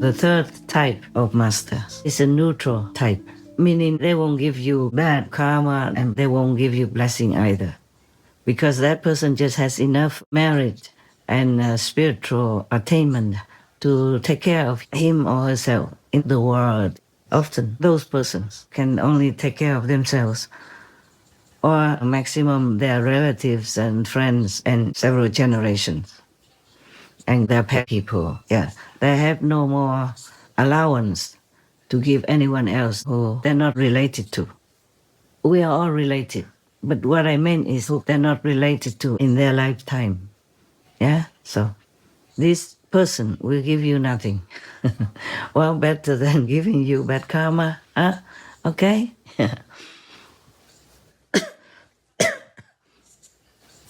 The third type of master is a neutral type, meaning they won't give you bad karma and they won't give you blessing either. Because that person just has enough merit and spiritual attainment to take care of him or herself in the world. Often those persons can only take care of themselves or maximum their relatives and friends and several generations. And their pet people, yeah, they have no more allowance to give anyone else who they're not related to. We are all related, but what I meant is who they're not related to in their lifetime. Yeah, so this person will give you nothing. Well, better than giving you bad karma, huh? Okay?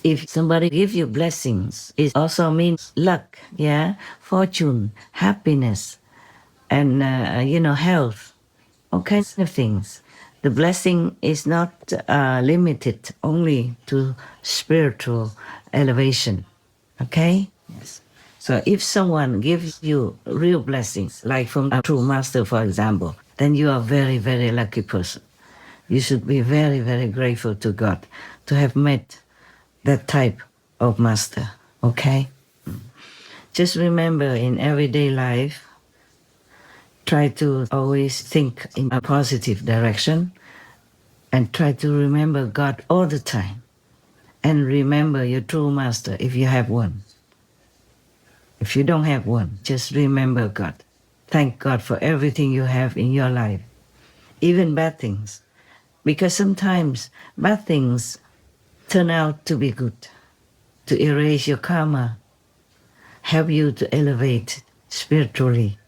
If somebody gives you blessings, it also means luck, yeah, fortune, happiness, and health, all kinds of things. The blessing is not limited only to spiritual elevation. Okay? Yes. So if someone gives you real blessings, like from a true master, for example, then you are a very, very lucky person. You should be very, very grateful to God to have met that type of master. Okay? Just remember in everyday life, try to always think in a positive direction and try to remember God all the time. And remember your true master if you have one. If you don't have one, just remember God. Thank God for everything you have in your life, even bad things. Because sometimes bad things turn out to be good, to erase your karma, help you to elevate spiritually,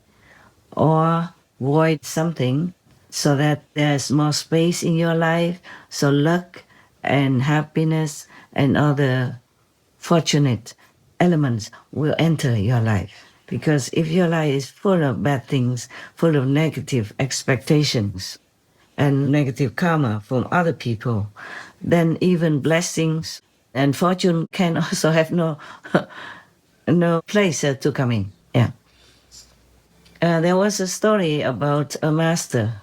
or void something so that there's more space in your life, so luck and happiness and other fortunate elements will enter your life. Because if your life is full of bad things, full of negative expectations and negative karma from other people, then even blessings and fortune can also have no place to come in. Yeah. There was a story about a master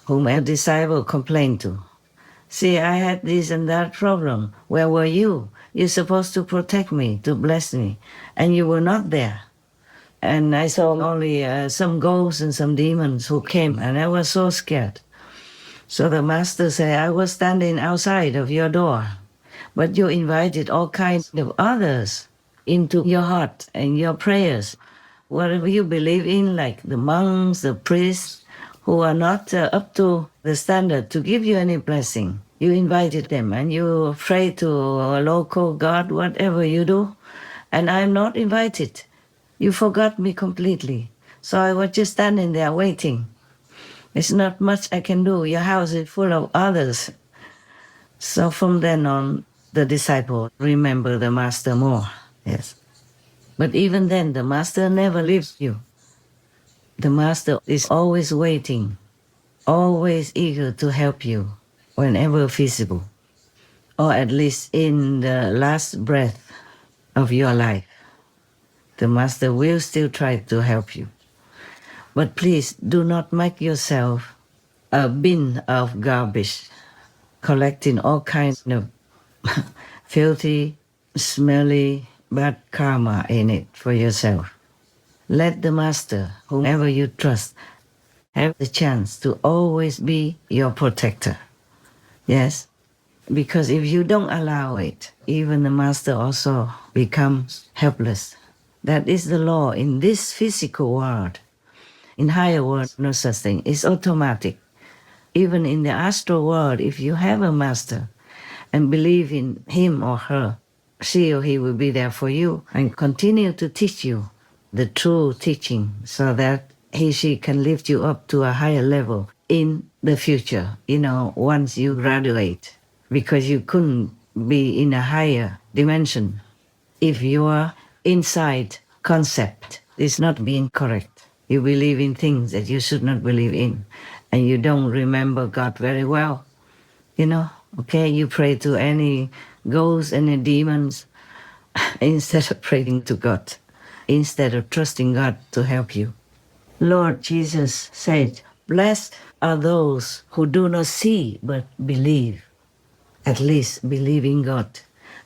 whom a disciple complained to. See, I had this and that problem. Where were you? You're supposed to protect me, to bless me, and you were not there. And I saw only some ghosts and some demons who came, and I was so scared. So the master said, I was standing outside of your door, but you invited all kinds of others into your heart and your prayers. Whatever you believe in, like the monks, the priests, who are not up to the standard to give you any blessing. You invited them and you pray to a local god, whatever you do, and I'm not invited. You forgot me completely. So I was just standing there waiting. There's not much I can do. Your house is full of others. So from then on, the disciple remember the master more. Yes. But even then, the master never leaves you. The master is always waiting, always eager to help you whenever feasible, or at least in the last breath of your life. The master will still try to help you. But please do not make yourself a bin of garbage, collecting all kinds of filthy, smelly, bad karma in it for yourself. Let the master, whomever you trust, have the chance to always be your protector. Yes? Because if you don't allow it, even the master also becomes helpless. That is the law in this physical world. In higher world, no such thing. It's automatic. Even in the astral world, if you have a master and believe in him or her, she or he will be there for you and continue to teach you the true teaching so that she can lift you up to a higher level in the future, once you graduate, because you couldn't be in a higher dimension if your inside concept is not being correct. You believe in things that you should not believe in, and you don't remember God very well, okay? You pray to any ghosts, any demons, instead of praying to God, instead of trusting God to help you. Lord Jesus said, "Blessed are those who do not see but believe." At least believe in God.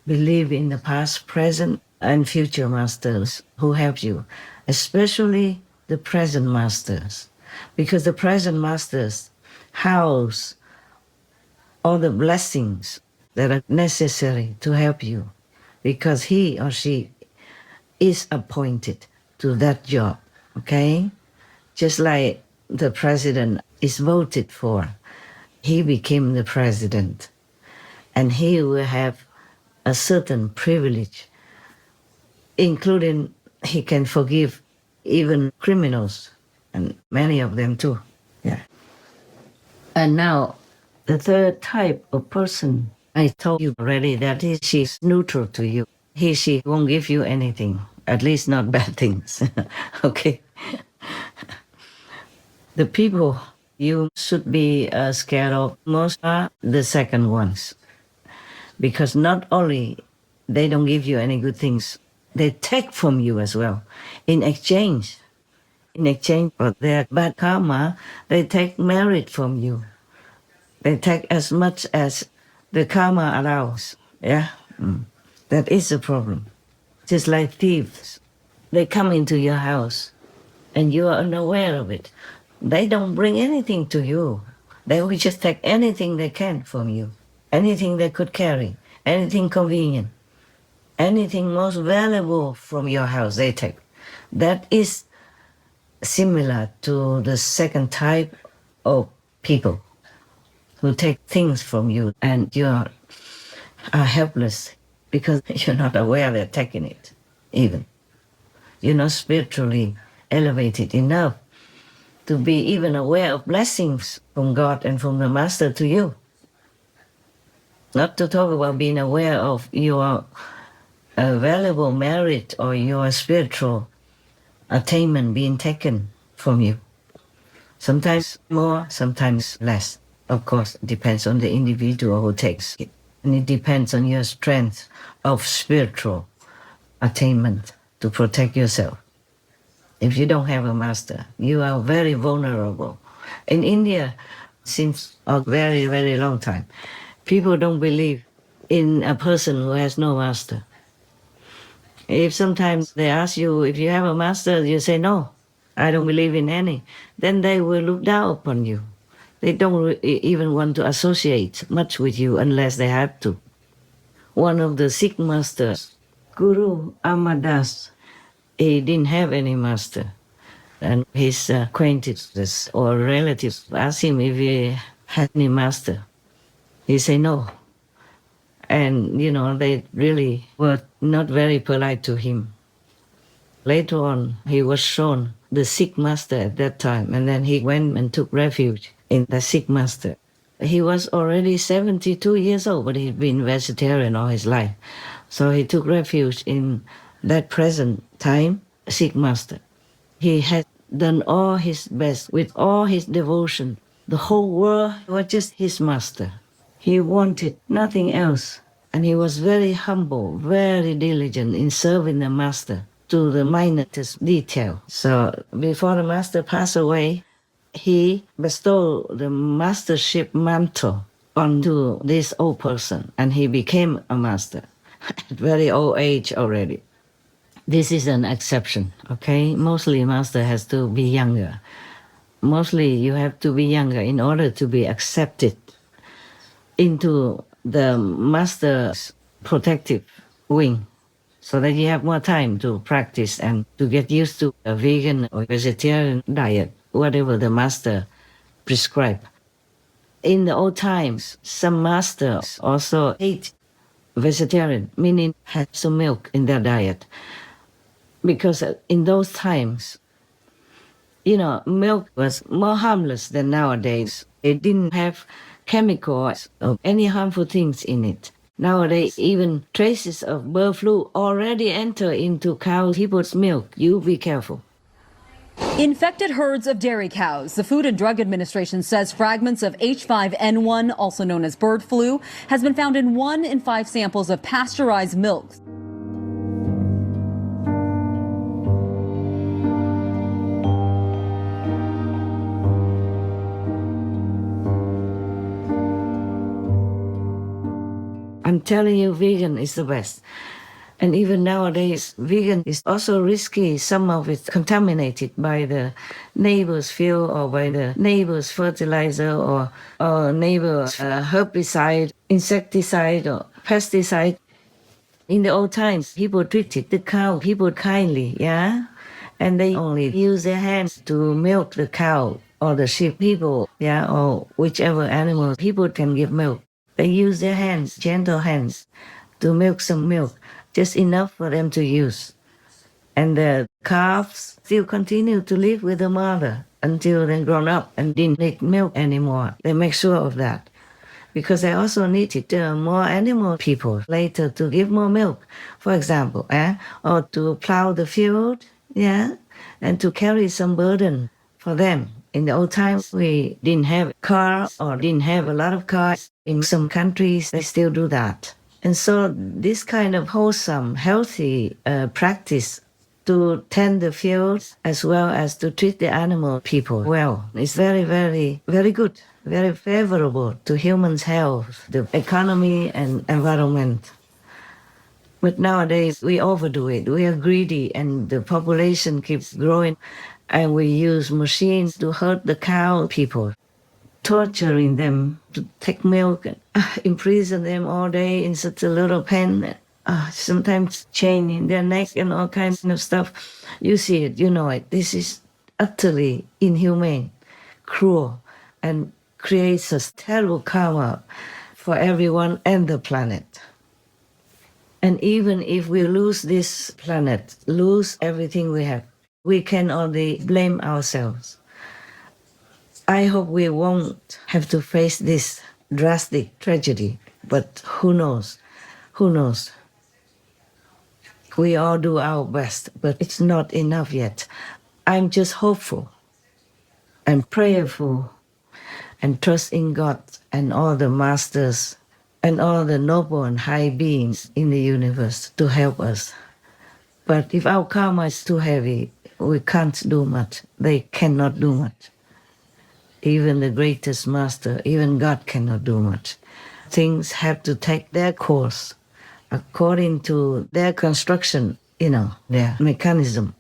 Believe in the past, present, and future masters who help you, especially the present masters. Because the present masters house all the blessings that are necessary to help you, because he or she is appointed to that job, okay? Just like the president is voted for, he became the president, and he will have a certain privilege, including he can forgive even criminals, and many of them too. Yeah. And now, the third type of person, I told you already that she's neutral to you. She won't give you anything, at least not bad things. Okay. The people you should be scared of most are the second ones, because not only they don't give you any good things, they take from you as well. In exchange for their bad karma, they take merit from you. They take as much as the karma allows. Yeah, that is the problem. Just like thieves, they come into your house and you are unaware of it. They don't bring anything to you. They will just take anything they can from you, anything they could carry, anything convenient, anything most valuable from your house, they take. That is similar to the second type of people who take things from you, and you are helpless because you're not aware they're taking it, even. You're not spiritually elevated enough to be even aware of blessings from God and from the Master to you. Not to talk about being aware of your valuable merit or your spiritual attainment being taken from you. Sometimes more, sometimes less. Of course, it depends on the individual who takes it. And it depends on your strength of spiritual attainment to protect yourself. If you don't have a master, you are very vulnerable. In India, since a very, very long time, people don't believe in a person who has no master. If sometimes they ask you if you have a master, you say, no, I don't believe in any, then they will look down upon you. They don't even want to associate much with you unless they have to. One of the Sikh masters, Guru Amadas, he didn't have any master. And his acquaintances or relatives asked him if he had any master. He said no. And, they really were not very polite to him. Later on, he was shown the Sikh master at that time, and then he went and took refuge in the Sikh master. He was already 72 years old, but he'd been vegetarian all his life. So he took refuge in that present time Sikh master. He had done all his best with all his devotion. The whole world was just his master. He wanted nothing else. And he was very humble, very diligent in serving the master to the minutest detail. So before the master passed away, he bestowed the mastership mantle onto this old person, and he became a master at very old age already. This is an exception, okay? Mostly master has to be younger. Mostly you have to be younger in order to be accepted into the master's protective wing, so that you have more time to practice and to get used to a vegan or vegetarian diet, whatever the master prescribed. In the old times, some masters also ate vegetarian, meaning had some milk in their diet. Because in those times, milk was more harmless than nowadays. It didn't have chemicals or any harmful things in it. Nowadays, even traces of bird flu already enter into people's milk. You be careful. Infected herds of dairy cows. The Food and Drug Administration says fragments of H5N1, also known as bird flu, has been found in 1 in 5 samples of pasteurized milk. I'm telling you, vegan is the best. And even nowadays, vegan is also risky. Some of it contaminated by the neighbor's fuel or by the neighbor's fertilizer or neighbor's herbicide, insecticide or pesticide. In the old times, people treated the cow, people kindly, yeah? And they only use their hands to milk the cow or the sheep. People, yeah, or whichever animal people can give milk. They use their hands, gentle hands, to milk some milk, just enough for them to use. And the calves still continue to live with the mother until they're grown up and didn't need milk anymore. They make sure of that. Because they also needed more animal people later to give more milk, for example, or to plow the field, yeah, and to carry some burden for them. In the old times, we didn't have a car or didn't have a lot of cars. In some countries, they still do that. And so this kind of wholesome, healthy practice to tend the fields as well as to treat the animal people well is very, very, very good, very favorable to humans' health, the economy and environment. But nowadays we overdo it. We are greedy and the population keeps growing and we use machines to hurt the cow people, torturing them to take milk, imprison them all day in such a little pen, sometimes chaining their neck and all kinds of stuff. You see it, you know it. This is utterly inhumane, cruel, and creates a terrible karma for everyone and the planet. And even if we lose this planet, lose everything we have, we can only blame ourselves. I hope we won't have to face this drastic tragedy, but who knows? Who knows? We all do our best, but it's not enough yet. I'm just hopeful and prayerful and trust in God and all the masters and all the noble and high beings in the universe to help us. But if our karma is too heavy, we can't do much. They cannot do much. Even the greatest master, even God cannot do much. Things have to take their course according to their construction, their mechanism.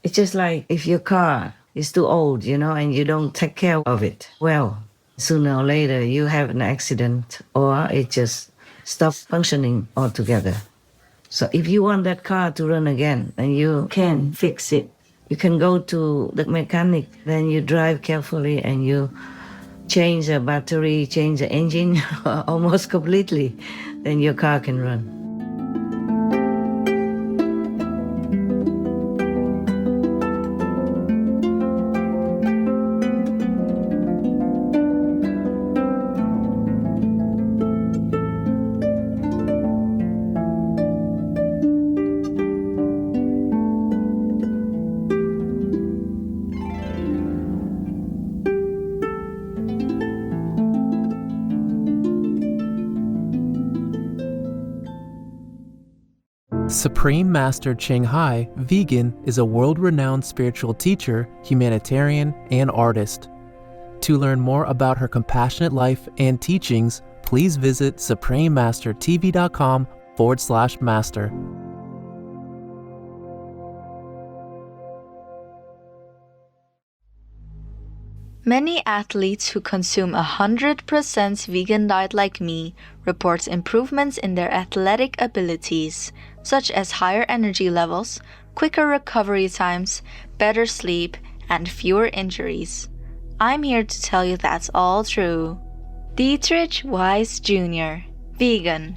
It's just like if your car is too old, and you don't take care of it well, sooner or later you have an accident or it just stops functioning altogether. So if you want that car to run again, then you can fix it. You can go to the mechanic, then you drive carefully and you change the battery, change the engine almost completely, then your car can run. Supreme Master Ching Hai, vegan, is a world-renowned spiritual teacher, humanitarian, and artist. To learn more about her compassionate life and teachings, please visit suprememastertv.com/master. Many athletes who consume 100% vegan diet like me report improvements in their athletic abilities, such as higher energy levels, quicker recovery times, better sleep, and fewer injuries. I'm here to tell you that's all true. Dietrich Weiss Jr., vegan.